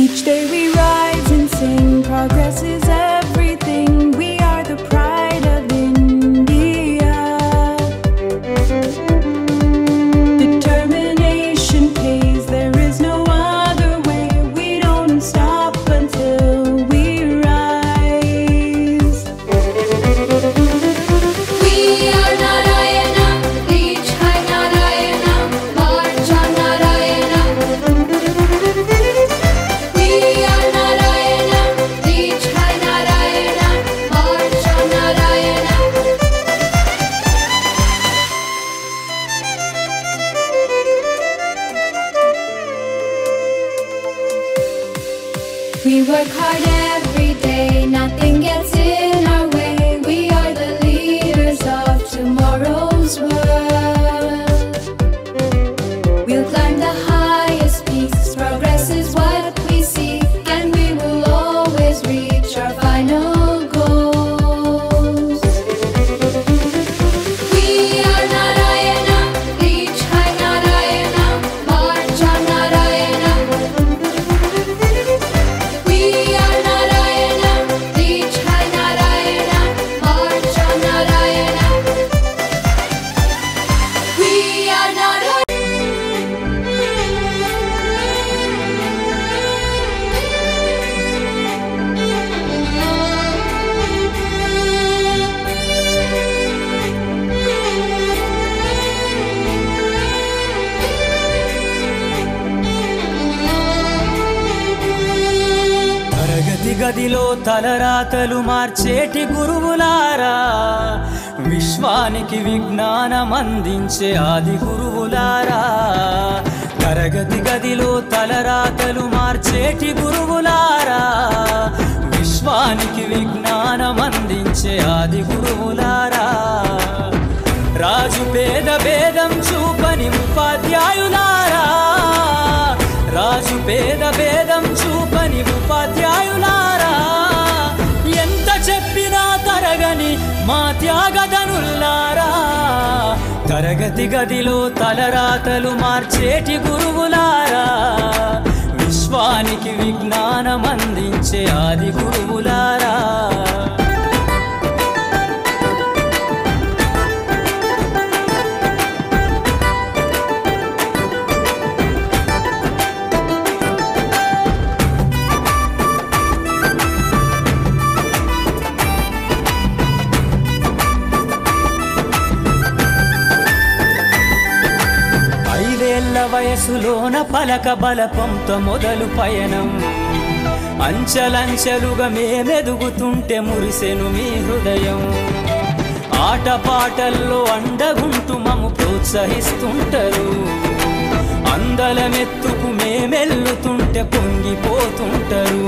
Each day we rise and sing, progress is everything. We are the pride of India. Determination pays, there is no other way. We don't stop until we rise. We are Narayana, reach high Narayana, march on Narayana. We are Narayana, reach high Narayana, march on Narayana. We work hard every day, nothing gets in our way. We are the leaders of tomorrow's world. We'll climb the highest peaks, progress is what we seek, and we will always reach our final goals. We are Narayana, reach high Narayana, march on Narayana. We are Narayana, reach high Narayana, march on Narayana. We are Narayana. తరగతి గదిలో తలరాతలు మార్చేటి గురువులారా, విశ్వానికి విజ్ఞానం అందించే ఆది గురువులారా. తరగతి గదిలో తలరాతలు మార్చేటి గురువులారా, విశ్వానికి విజ్ఞానం అందించే ఆది గురువులారా. రాజు పేద భేదం చూపని ఉపాధ్యాయులారా, రాజు పేద భేదం చూపని ఉపాధ్యాయులారా. ఎంత చెప్పినా తరగని మా త్యాగధనుల్లారా. తరగతి గదిలో తలరాతలు మార్చేటి గురువులారా, విశ్వానికి విజ్ఞానం అందించే ఆది గురువులారా. వయసులోన పలక బలపంతో మొదలు పయనం, అంచలంచెలుగా మేమెదుగుతుంటే మురిసెను మీ హృదయం. ఆటపాటల్లో అండగుంటూ మము ప్రోత్సహిస్తుంటారు, అందలమెత్తుకు మేమెల్లుతుంటే పొంగిపోతుంటారు.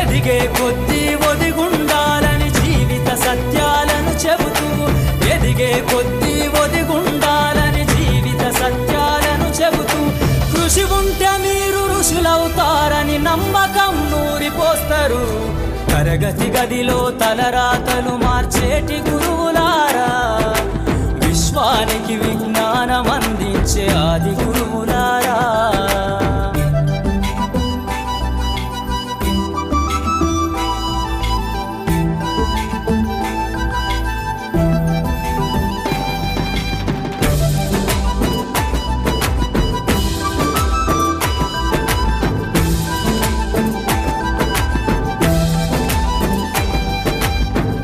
ఎదిగే కొద్దీ ఒదిగుండాలని జీవిత సత్యాలను చెబుతూ, ఎదిగే కొద్దీ ఒదిగుండాలని జీవిత సత్యాలను చెబుతూ, కృషి ఉంటే మీరు ఋషులవుతారని నమ్మకం నూరిపోస్తారు. తరగతి గదిలో తలరాతలు మార్చేటి గురువులారా, విశ్వానికి విజ్ఞానం అందించే ఆది గురువులారా.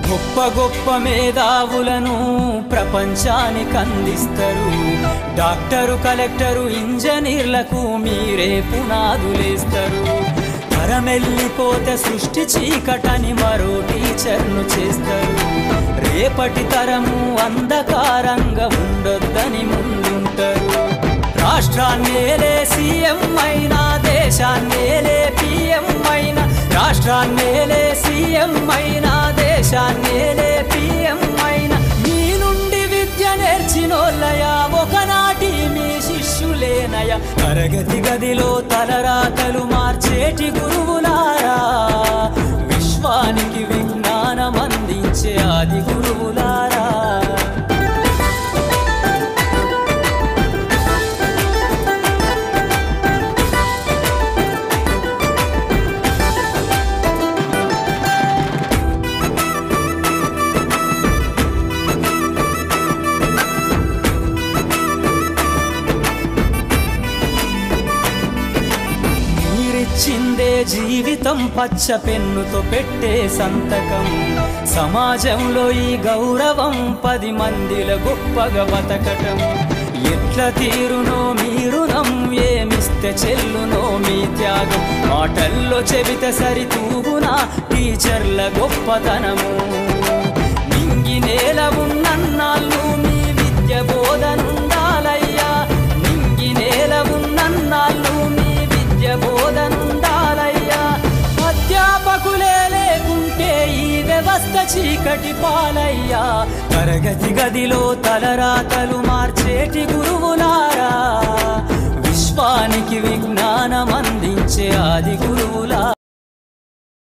గొప్ప గొప్ప మేధావులను ప్రపంచానికి అందిస్తారు. డాక్టరు, కలెక్టరు, ఇంజనీర్లకు మీరే పునాదులేస్తారు. తరమెల్లిపోతే సృష్టి చీకటని మరో టీచర్ను చేస్తారు. రేపటి తరము అంధకారంగా ఉండొద్దని ముందుంటారు. రాష్ట్రాన్నేలే సీఎం అయినా, దేశాన్నేలే పిఎం అయినా, రాష్ట్రాన్నేలే సీఎం అయినా, దేశాన్నేలే పిఎం అయినా, మీ నుండి విద్య నేర్చినోళ్ళయా ఒకనాటి మీ శిష్యులేనయా. తరగతి గదిలో తలరాతలు మార్చేటి గురువులారా, విశ్వానికి విజ్ఞానం అందించే ఆది గురువులారా. జన్మనిచ్చిందే జీవితం పచ్చ పెన్నుతో పెట్టే సంతకం సమాజంలో ఈ గౌరవం 10 మందిల గొప్పగా బతకటం ఎట్ల తీరునో మీ రుణం ఏమిస్తే చెల్లునో మీ త్యాగం మాటల్లో చెబితే సరితూగునా టీచర్ల గొప్పతనము నింగి నేల ఉన్నన్నాళ్ళు మీ విద్య బోధనుండాలయ్యా నింగి నేల ఉన్నన్నాళ్ళు మీ విద్య బోధనుండాలయ్యా అధ్యాపకులే లేకుంటే ఈ వ్యవస్థ చీకటి పాలయ్యా తరగతి గదిలో తలరాతలు మార్చేటి గురువులారా విశ్వానికి విజ్ఞానం అందించే ఆది గురువులారా